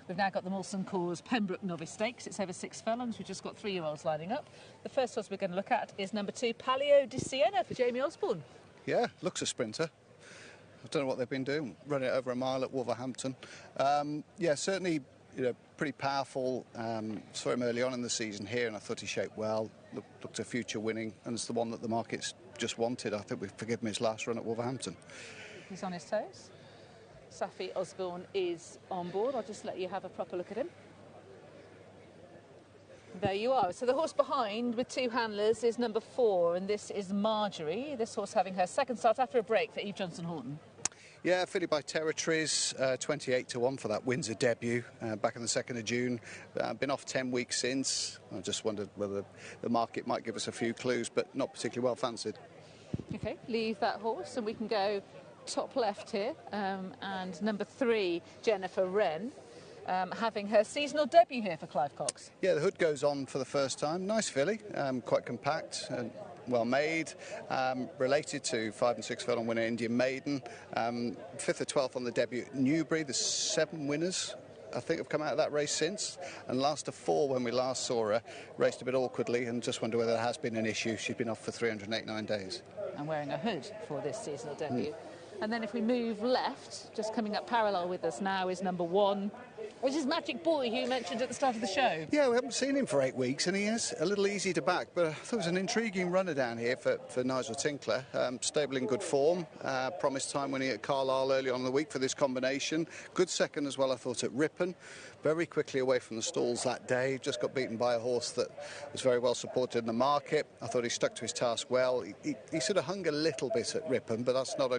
We've now got the Molson Coors Pembroke Novice Stakes. It's over 6 furlongs. We've just got 3-year-olds lining up. The first horse we're going to look at is number 2, Palio di Siena for Jamie Osborne. Yeah, looks a sprinter. I don't know what they've been doing, running it over a mile at Wolverhampton. Yeah, certainly, pretty powerful. Saw him early on in the season here, and I thought he shaped well. Looked a future winning, and it's the one that the market's just wanted. I think we've forgiven his last run at Wolverhampton. He's on his toes. Safi Osborne is on board. I'll just let you have a proper look at him. There you are. So the horse behind with 2 handlers is number 4, and this is Marjorie. This horse having her second start after a break for Eve Johnson-Horton. Yeah, filly by Territories, 28-1 for that Windsor debut back on the 2nd of June. Been off 10 weeks since. I just wondered whether the market might give us a few clues, but not particularly well fancied. OK, leave that horse and we can go top left here. And number 3, Jennifer Wren, having her seasonal debut here for Clive Cox. Yeah, the hood goes on for the first time. Nice filly, quite compact and well made, related to 5 and 6 furlong winner Indian Maiden, 5th or 12th on the debut at Newbury. There's 7 winners I think have come out of that race since, and last of 4 when we last saw her. Raced a bit awkwardly, and just wonder whether there has been an issue. She's been off for 389 days. And wearing a hood for this seasonal debut. And then if we move left, just coming up parallel with us now is number 1, which is Magic Boy, who you mentioned at the start of the show. Yeah, we haven't seen him for 8 weeks, and he is a little easy to back, but I thought it was an intriguing runner down here for Nigel Tinkler. Stable in good form, promised time winning at Carlisle early on in the week for this combination. Good second as well, I thought, at Ripon. Very quickly away from the stalls that day. Just got beaten by a horse that was very well supported in the market. I thought he stuck to his task well. He sort of hung a little bit at Ripon, but that's not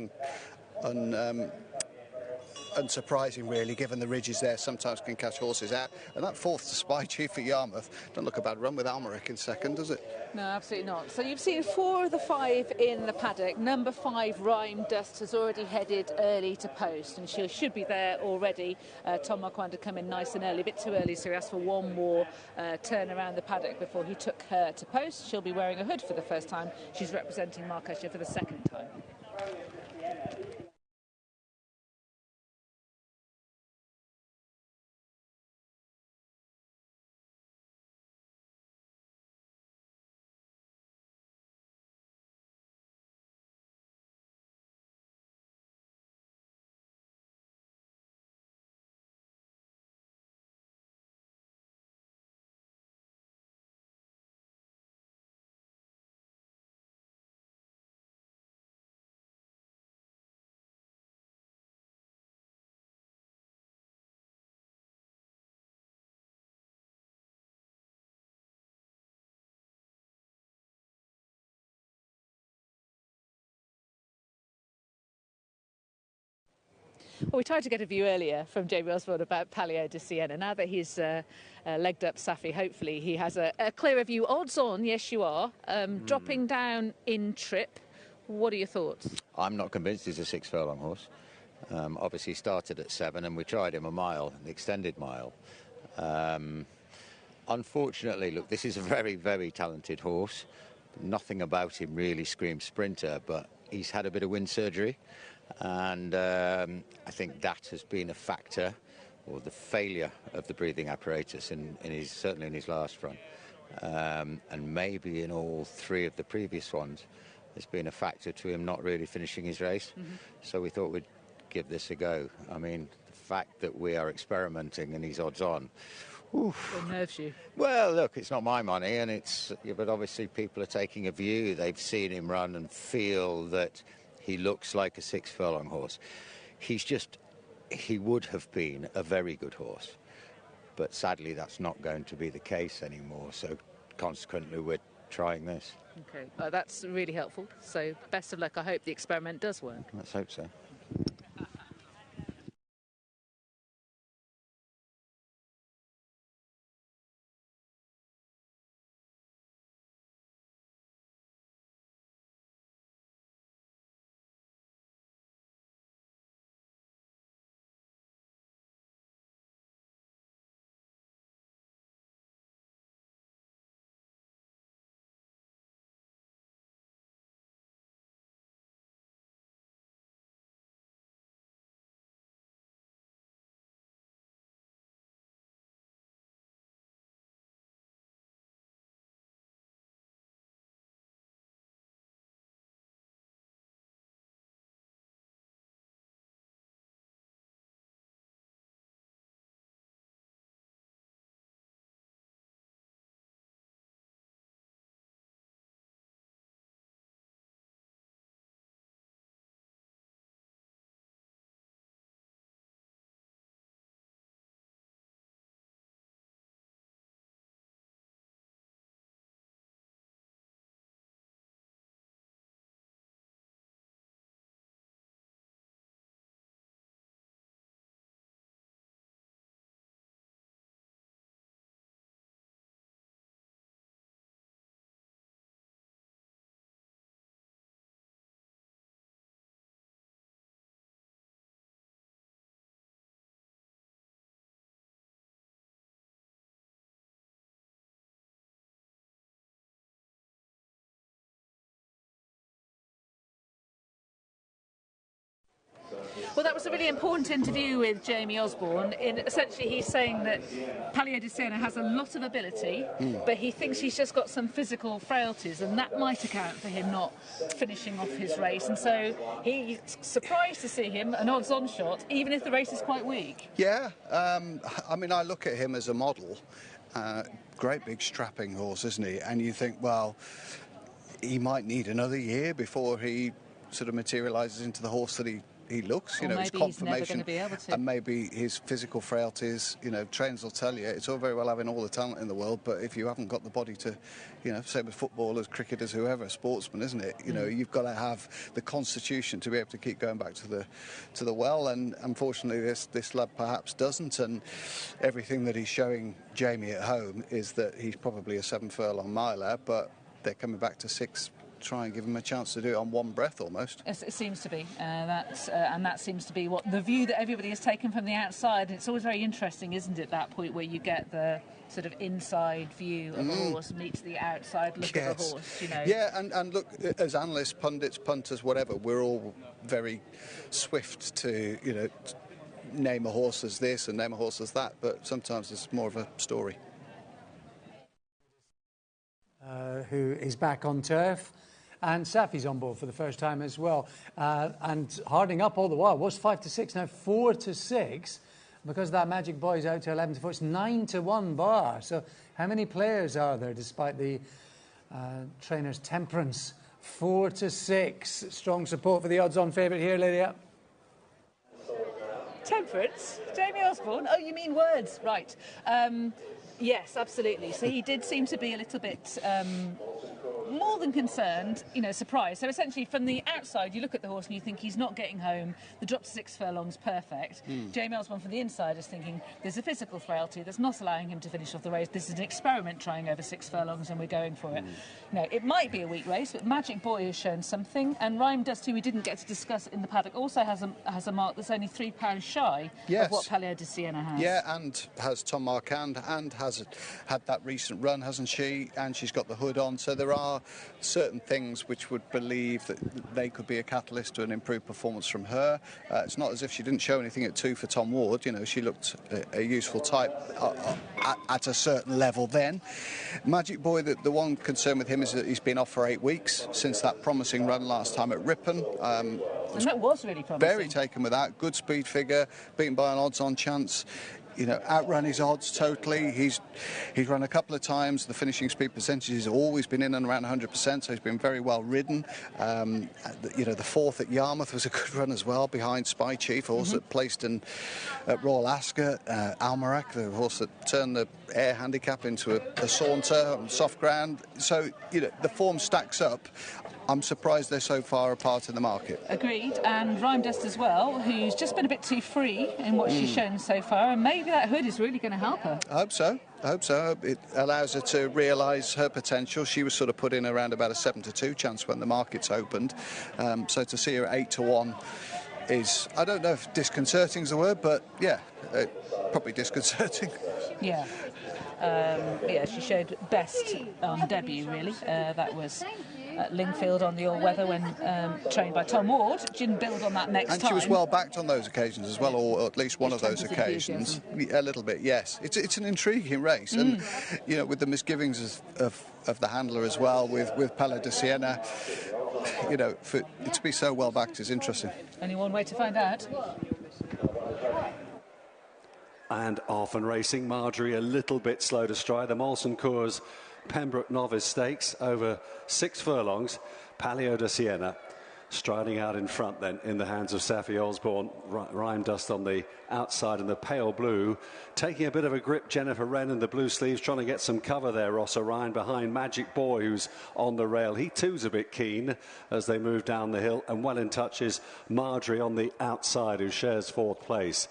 unsurprising really, given the ridges there sometimes can catch horses out. And that 4th to Spy Chief at Yarmouth, don't look a bad run with Almeric in second, does it? No, absolutely not. So you've seen 4 of the 5 in the paddock. Number 5, Rhyme Dust, has already headed early to post, and she should be there already. Tom Marquand come in nice and early, a bit too early, so he asked for one more turn around the paddock before he took her to post. She'll be wearing a hood for the first time. She's representing Mark Usher for the 2nd time. Well, we tried to get a view earlier from Jamie Osborne about Palio di Siena. Now that he's legged up Safi, hopefully he has a clearer view. Odds on, yes you are, dropping down in trip. What are your thoughts? I'm not convinced he's a 6 furlong horse. Obviously he started at 7 and we tried him a mile, an extended mile. Unfortunately, look, this is a very, very talented horse. Nothing about him really screams sprinter, but he's had a bit of wind surgery. And I think that has been a factor, or the failure of the breathing apparatus certainly in his last run, and maybe in all 3 of the previous ones. There's been a factor to him not really finishing his race. So we thought we'd give this a go. I mean, the fact that we are experimenting and he's odds on. Oof. It nerves you. Well, look, it's not my money, and but obviously people are taking a view. They've seen him run and feel that he looks like a 6 furlong horse. He would have been a very good horse, but sadly that's not going to be the case anymore. So consequently, we're trying this. Okay, that's really helpful. So best of luck. I hope the experiment does work. Let's hope so. Well, that was a really important interview with Jamie Osborne. Essentially, he's saying that Palio de Siena has a lot of ability, but he thinks he's just got some physical frailties, and that might account for him not finishing off his race. And so he's surprised to see him an odds-on shot, even if the race is quite weak. Yeah, I mean, I look at him as a model. Great big strapping horse, isn't he? And you think, well, he might need another year before he sort of materialises into the horse that he looks, you know, his confirmation, be able to. and maybe his physical frailties. You know, trainers will tell you it's all very well having all the talent in the world, but if you haven't got the body to, you know, same with footballers, cricketers, whoever, sportsmen, isn't it? You know, you've got to have the constitution to be able to keep going back to the well, and unfortunately this lad perhaps doesn't. And everything that he's showing Jamie at home is that he's probably a 7 furlong miler, but they're coming back to 6. Try and give him a chance to do it on one breath almost. Yes, it seems to be, and that seems to be what the view that everybody has taken from the outside. And it's always very interesting, isn't it, that point where you get the sort of inside view of a horse meets the outside look of a horse, you know. Yeah, and look, as analysts, pundits, punters, whatever, we're all very swift to, you know, name a horse as this and name a horse as that, but sometimes it's more of a story. Who is back on turf. And Safi's on board for the first time as well. And hardening up all the while. Was 5-6, now 4-6. Because that Magic Boy is out to 11-4, it's 9-1 bar. So how many players are there despite the trainer's temperance? 4-6. Strong support for the odds-on favourite here, Lydia. Temperance? Jamie Osborne? Oh, you mean words, right. Yes, absolutely. So he did seem to be a little bit more than concerned, you know, surprised. So essentially from the outside you look at the horse and you think he's not getting home, the drop to 6 furlongs perfect. Jamie Osborne from the inside is thinking there's a physical frailty that's not allowing him to finish off the race. This is an experiment trying over 6 furlongs and we're going for it. You know, it might be a weak race, but Magic Boy has shown something, and Rhyme Dust, who we didn't get to discuss in the paddock, also has a mark that's only £3 shy of what Palio de Siena has. Yeah, and has Tom Marquand, and has had that recent run, hasn't she? And she's got the hood on, so there are certain things which would believe that they could be a catalyst to an improved performance from her. It's not as if she didn't show anything at 2 for Tom Ward. You know, she looked a useful type at a certain level then. Magic Boy, the one concern with him is that he's been off for 8 weeks since that promising run last time at Ripon. And that was really promising. Very taken with that. Good speed figure, beaten by an odds-on chance. You know, outrun his odds totally. He's run a couple of times. The finishing speed percentage has always been in and around 100%, so he's been very well ridden. You know, the 4th at Yarmouth was a good run as well, behind Spy Chief, a horse that placed in at Royal Ascot. Almerac, the horse that turned the air handicap into a saunter on soft ground. So, you know, the form stacks up. I'm surprised they're so far apart in the market. Agreed, and Rhyme Dust as well, who's just been a bit too free in what she's shown so far, and maybe that hood is really going to help her. I hope so. It allows her to realise her potential. She was sort of put in around about a 7-2 chance when the markets opened. So to see her 8-1 is, I don't know if disconcerting is the word, but yeah, probably disconcerting. Yeah. Yeah, she showed best on debut, really. That was at Lingfield on the all-weather when trained by Tom Ward. Didn't build on that next time. And she was well backed on those occasions as well, or at least one of those occasions. A little bit, yes. It's an intriguing race, and you know, with the misgivings of the handler as well, with Palio de Siena, you know, for it to be so well backed is interesting. Only one way to find out. And off and racing, Marjorie a little bit slow to stride. The Molson Coors Pembroke Novice Stakes over 6 furlongs. Palio de Siena striding out in front then in the hands of Safi Osborne. Rhyme Dust on the outside in the pale blue. Taking a bit of a grip, Jennifer Wren in the blue sleeves, trying to get some cover there. Ross Orion behind Magic Boy, who's on the rail. He too's a bit keen as they move down the hill. And well in touch is Marjorie on the outside, who shares 4th place.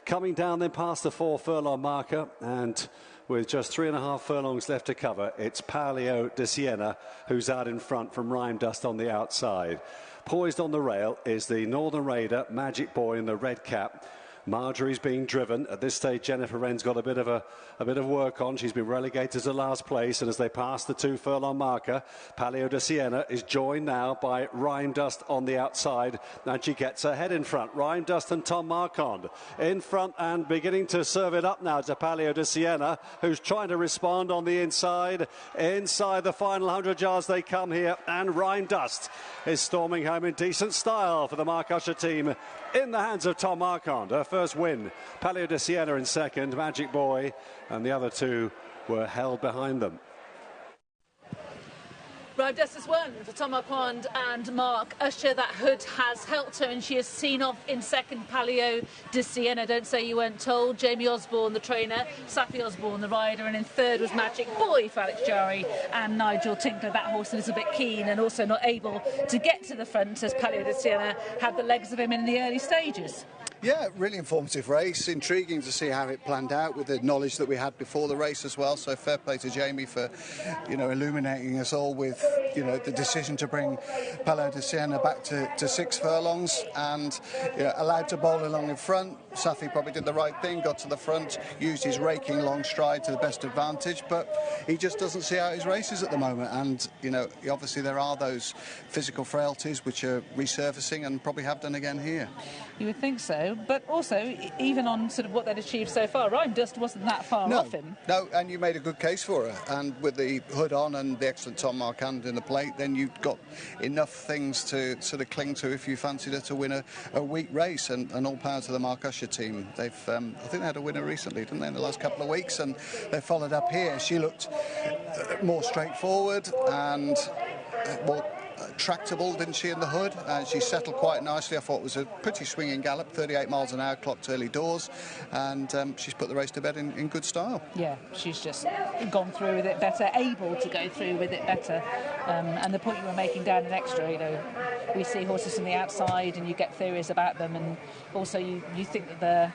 Coming down then past the 4 furlong marker, and with just 3.5 furlongs left to cover, it's Palio de Siena who's out in front from Rhyme Dust on the outside. Poised on the rail is the Northern Raider, Magic Boy in the red cap. Marjorie's being driven. At this stage, Jennifer Wren's got a bit of work on. She's been relegated to last place, and as they pass the 2 furlong marker, Palio de Siena is joined now by Rhyme Dust on the outside, and she gets her head in front. Rhyme Dust and Tom Marquand in front and beginning to serve it up now to Palio de Siena, who's trying to respond on the inside. Inside the final 100 yards they come here, and Rhyme Dust is storming home in decent style for the Mark Usher team in the hands of Tom Marquand. Her first win. Palio de Siena in second, Magic Boy, and the other two were held behind them. Rhyme Dust has won for Tom Marquand and Mark Usher. That hood has helped her, and she has seen off in second. Palio de Siena, don't say you weren't told. Jamie Osborne, the trainer, Safi Osborne, the rider, and in third was Magic Boy for Alex Jari and Nigel Tinkler. That horse a little bit keen and also not able to get to the front as Palio de Siena had the legs of him in the early stages. Yeah, really informative race. Intriguing to see how it planned out with the knowledge that we had before the race as well. So fair play to Jamie for, illuminating us all with, the decision to bring Palio de Siena back to 6 furlongs and allowed to bowl along in front. Safi probably did the right thing, got to the front, used his raking long stride to the best advantage, but he just doesn't see out his races at the moment. And, obviously there are those physical frailties which are resurfacing and probably have done again here. You would think so, but also, even on sort of what they'd achieved so far, Rhyme Dust wasn't that far off him. No, and you made a good case for her. And with the hood on and the excellent Tom Marquand in the plate, then you've got enough things to sort of cling to if you fancied her to win a weak race. And all power to the Mark Usher team. They've, I think they had a winner recently, didn't they, in the last couple of weeks? And they followed up here. She looked more straightforward and more tractable, didn't she, in the hood? And she settled quite nicely. I thought it was a pretty swinging gallop, 38 miles an hour, clocked early doors, and she's put the race to bed in good style. Yeah, she's just gone through with it better, able to go through with it better. And the point you were making down in extra, we see horses from the outside and you get theories about them, and also you think that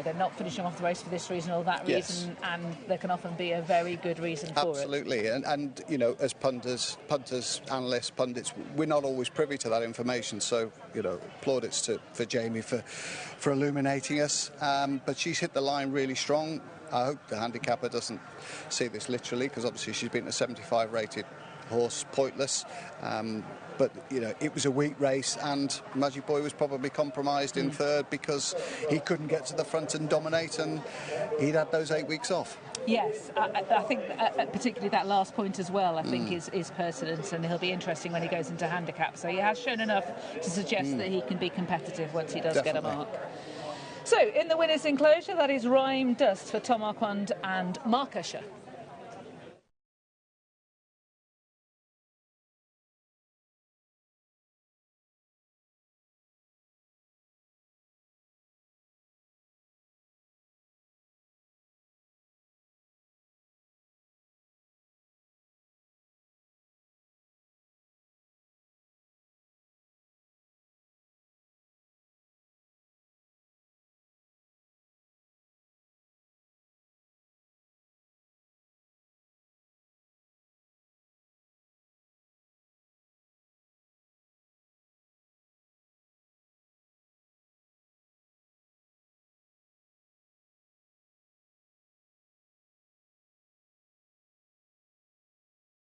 they're not finishing off the race for this reason or that reason, yes. And there can often be a very good reason for Absolutely. it. And as punters, analysts, pundits, we're not always privy to that information. So, plaudits for Jamie for illuminating us. But she's hit the line really strong. I hope the handicapper doesn't see this literally, because obviously she's been a 75 rated horse, pointless. But, it was a weak race, and Magic Boy was probably compromised in third because he couldn't get to the front and dominate, and he'd had those 8 weeks off. Yes, I think particularly that last point as well, I think is pertinent, and he'll be interesting when he goes into handicap. So he has shown enough to suggest that he can be competitive once he does Definitely. get a mark. So in the winner's enclosure, that is Rhyme Dust for Tom Marquand and Mark Usher.